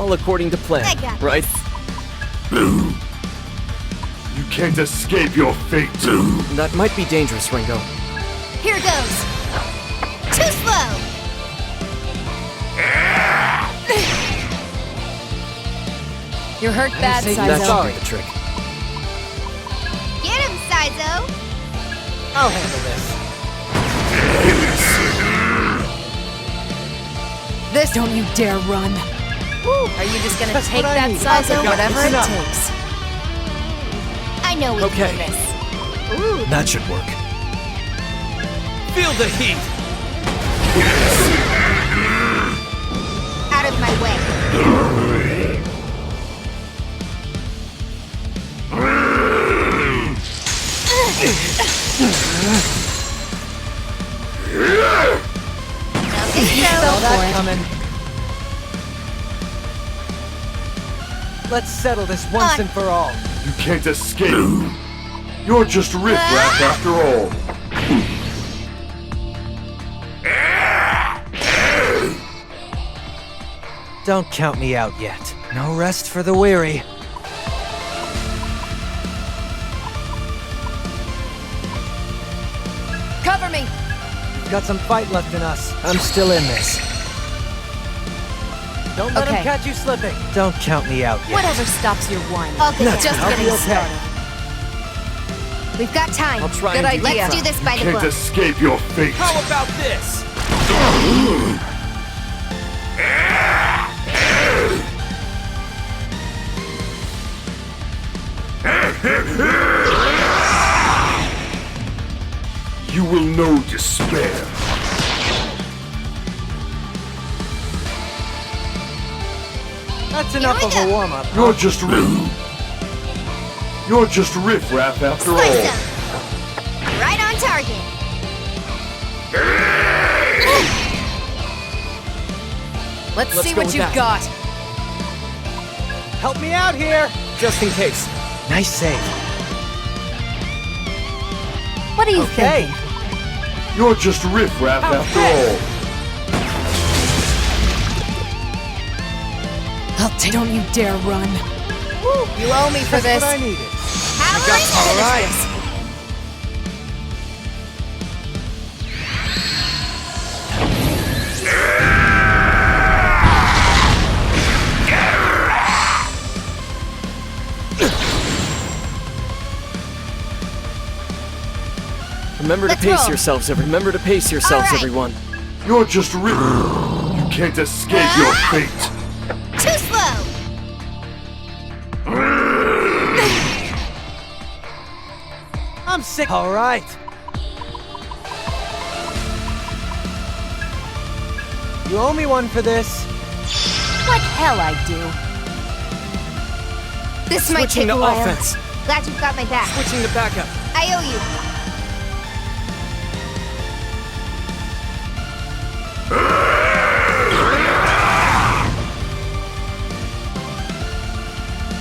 All according to plan, I got right? You can't escape your fate. That might be dangerous, Ringo. Here goes. Too slow. You're hurt bad, That Sizo. should be the trick. Get him, Sizo. I'll handle this. This don't you dare run. Are you just gonna That's take what I that, need. Sizo? I got Whatever this. it Enough. takes. I know we Okay. can do this. That should work. Feel the heat! Out of my way. Okay, Saw so that coming. Let's settle this once and for all. You can't escape. You're just riffraff after all. Don't count me out yet. No rest for the weary. Cover me. We've got some fight left in us. I'm still in this. Don't let Okay. him catch you slipping. Don't count me out yet. Whatever stops your whining. Okay, Just I'll be getting okay. started. we've got time. I'll try Good and do idea. Let's do this by the Can't book. escape your fate. How about this? You will know despair. That's enough of a warm-up. You're just You're just riffraff after Slice all. him. Right on target. Let's Let's see go what with you've that. got. Help me out here. Just in case. Nice save. What are you Okay. thinking? You're just riffraff How after big? all. I'll take. Don't you dare run. You owe me for That's this. what I needed. How will I All finish right. this? Remember to Let's pace roll. yourselves, Remember to pace yourselves, All right. everyone. You're just You can't escape your fate. Too slow. I'm sick. All right. You owe me one for this. What hell I do? This might Switching take to a while. offense. Glad you've got my back. Switching to backup. I owe you.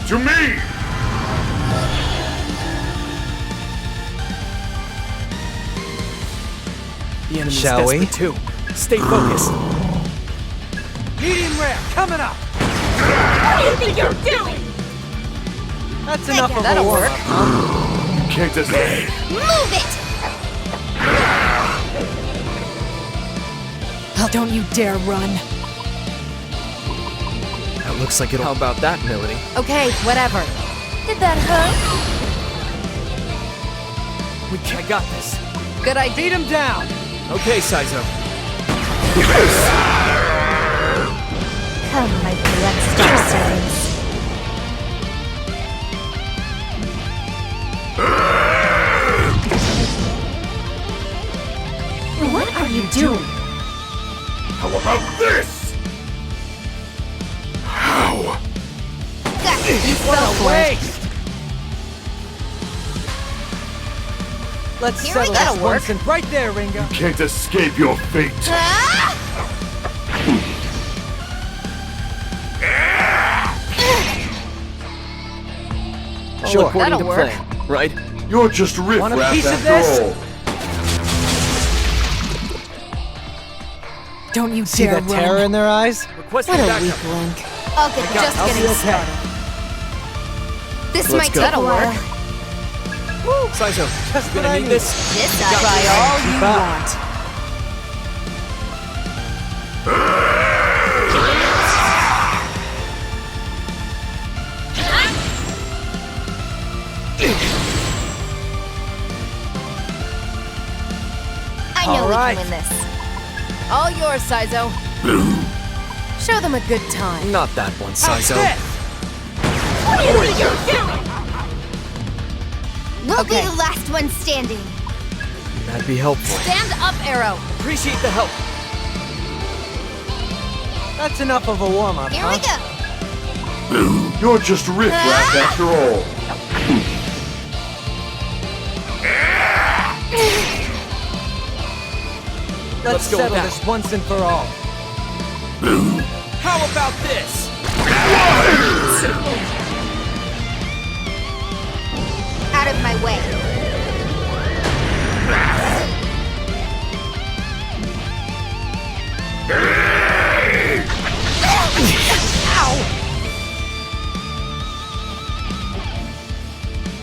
To me! The enemy's Shall we? desperate too. Stay focused. Medium rare, coming up. What do you think you're doing? That's enough of a That'll warm-up. work. You can't escape. Move it. Don't you dare run. That looks like it'll. How about that, Melody? Okay, whatever. Did that hurt? I got this. Good idea. Beat him down. Okay, Sizo. Come, my blood star servants. What are you doing? How about this? How? Got you. You fell for it. Waste. Let's Here we settle go. this That'll once work. and right there, Ringo. Can't escape your fate. Ah! All Sure, according that'll to work. plan, right? You're just Want a riffraff piece of after this? all. Don't you See dare that run. terror in their eyes? Requesting What a backup. weak link. I'll get Just I'll getting be okay. started. This Let's might go. take a That'll while. work. Saizo, Just you what I gonna need need. this? This Try side. all you Keep up. want. I know All we right. can win this. All yours, Saizo. Show them a good time. Not that one, How's Saizo. this? We'll Okay. be the last one standing. That'd be helpful. Stand up, Arrow. Appreciate the help. That's enough of a warm-up, Here huh? we go. You're just riffraff after all. Let's go with settle that. this once and for all. How about this? Out of my way.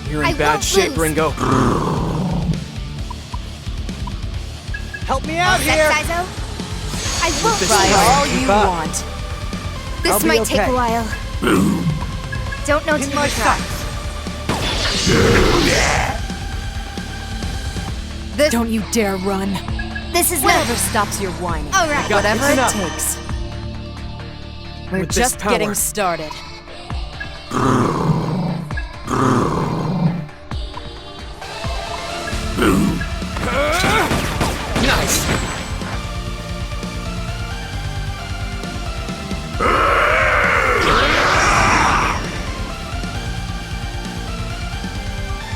You're in I bad won't shape, lose. Ringo. Help me All out set, here! Saizo? I won't this Try lose. way. all you Keep up. want. This I'll be might take okay. a while. Don't know In till my you try. sights. This, Don't you dare run. this is Whatever not. stops your whining. All right. Whatever this it enough. takes. We're With this just getting power. started. Nice.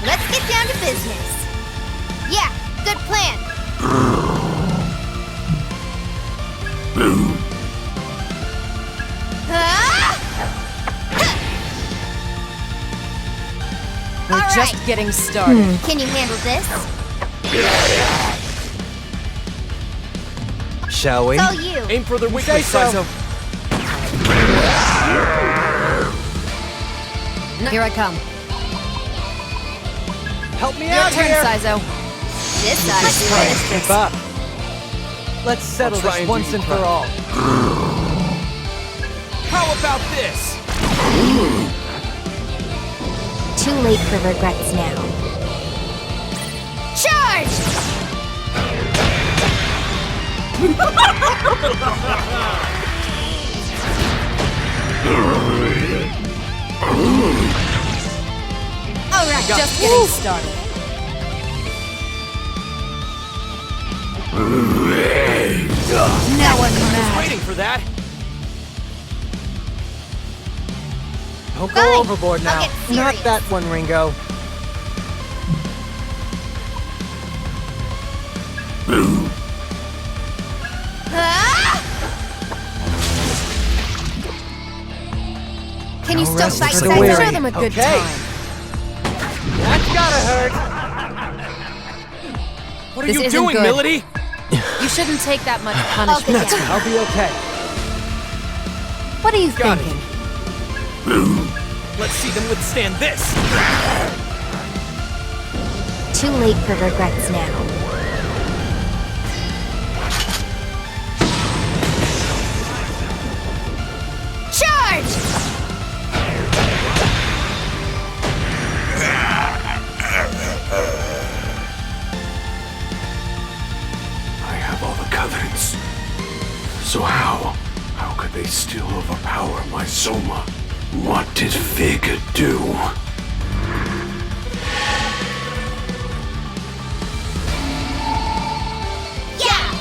Let's get down to business. Yeah, good plan. Ah! We're All just right. getting started. Can you handle this? Shall we? It's all you. Aim for their weakness, so. Saizo. Here I come. Help me Your out turn, here! Saizo. This side is finish Keep this. up. Let's settle try this and do once you and for proud. all. How about this? Too late for regrets now. Charge! All right, Just getting started. now I'm mad. Waiting for that. Don't Fine. go overboard I'll now. get Not serious. that one, Ringo. Ah! Can you No still rest fight, for the Saizo? weary. Show them a good Okay. time. That's gotta hurt. What are This you isn't doing, good. Milady? You shouldn't take that much I'll punishment. get down. I'll be okay. What are you Got it. thinking? Let's see them withstand this. Too late for regrets now. Charge! I have all the covenants. So how could they still overpower my Soma? What did Vega do? Yeah!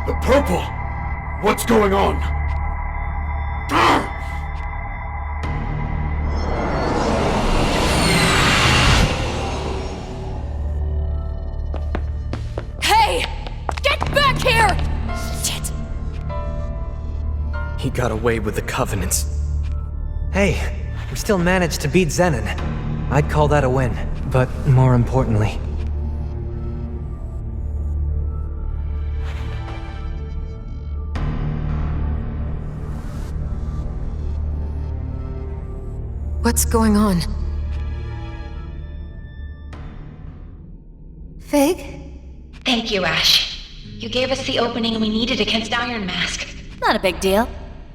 The purple! What's going on? Hey! Get back here! Shit! He got away with the Covenants. Hey, we still managed to beat Zenon. I'd call that a win, but more importantly... What's going on? Fig? Thank you, Ash. You gave us the opening we needed against Iron Mask. Not a big deal.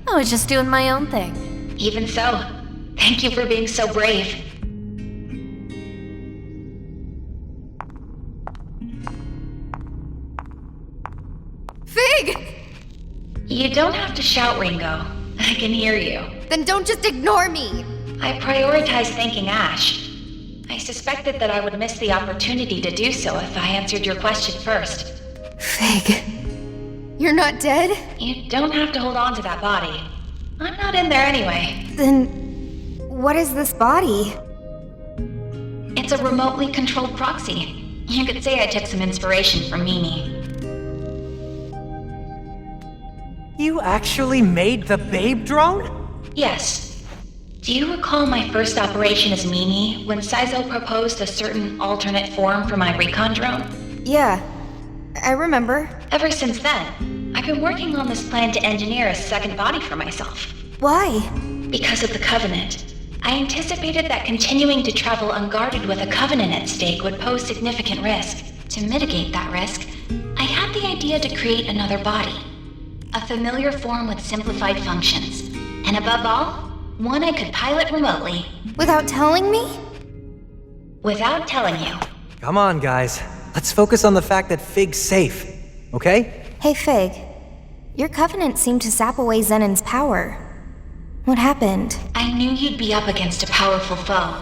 I was just doing my own thing. Even so, thank you for being so brave. Fig! You don't have to shout, Ringo. I can hear you. Then don't just ignore me! I prioritized thanking Ash. I suspected that I would miss the opportunity to do so if I answered your question first. Fig. You're not dead? You don't have to hold on to that body. I'm not in there anyway. Then... what is this body? It's a remotely controlled proxy. You could say I took some inspiration from Mimi. You actually made the babe drone? Yes. Do you recall my first operation as Mimi, when Saizo proposed a certain alternate form for my recon drone? Yeah, I remember. Ever since then, I've been working on this plan to engineer a second body for myself. Why? Because of the Covenant. I anticipated that continuing to travel unguarded with a Covenant at stake would pose significant risk. To mitigate that risk, I had the idea to create another body. A familiar form with simplified functions. And above all, one I could pilot remotely. Without telling me? Without telling you. Come on, guys. Let's focus on the fact that Fig's safe, okay? Hey, Fig. Your Covenant seemed to sap away Zenon's power. What happened? I knew you'd be up against a powerful foe.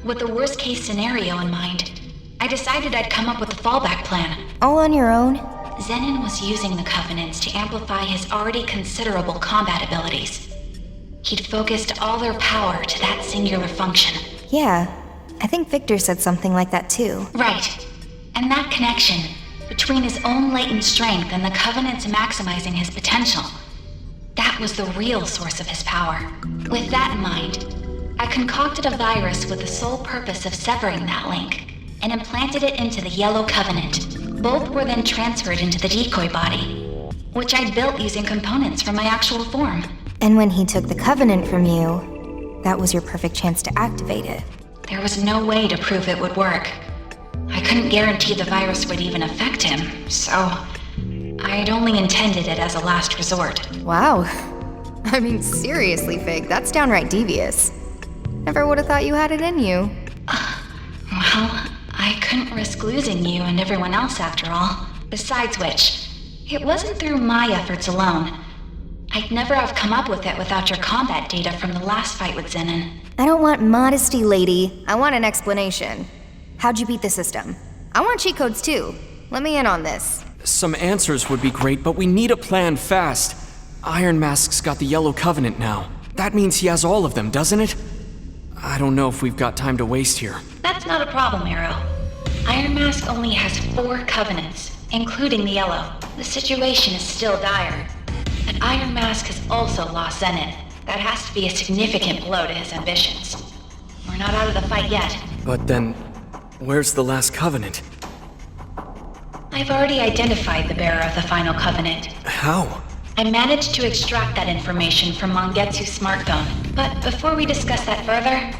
With the worst case scenario in mind, I decided I'd come up with a fallback plan. All on your own? Zenon was using the Covenants to amplify his already considerable combat abilities. He'd focused all their power to that singular function. Yeah, I think Victor said something like that too. Right. And that connection, between his own latent strength and the Covenant's maximizing his potential, that was the real source of his power. With that in mind, I concocted a virus with the sole purpose of severing that link, and implanted it into the Yellow Covenant. Both were then transferred into the decoy body, which I built using components from my actual form. And when he took the Covenant from you, that was your perfect chance to activate it. There was no way to prove it would work. I couldn't guarantee the virus would even affect him, so I'd only intended it as a last resort. Wow. I mean, seriously, Fig, that's downright devious. Never would have thought you had it in you. Well, I couldn't risk losing you and everyone else after all. Besides which, it wasn't through my efforts alone. I'd never have come up with it without your combat data from the last fight with Zenon. I don't want modesty, lady. I want an explanation. How'd you beat the system? I want cheat codes too. Let me in on this. Some answers would be great, but we need a plan fast. Iron Mask's got the Yellow Covenant now. That means he has all of them, doesn't it? I don't know if we've got time to waste here. That's not a problem, Arrow. Iron Mask only has 4 Covenants, including the Yellow. The situation is still dire. But Iron Mask has also lost Zenon. That has to be a significant blow to his ambitions. We're not out of the fight yet. But then, where's the last Covenant? I've already identified the bearer of the final Covenant. How? I managed to extract that information from Mongetsu's smartphone. But before we discuss that further,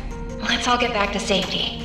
let's all get back to safety.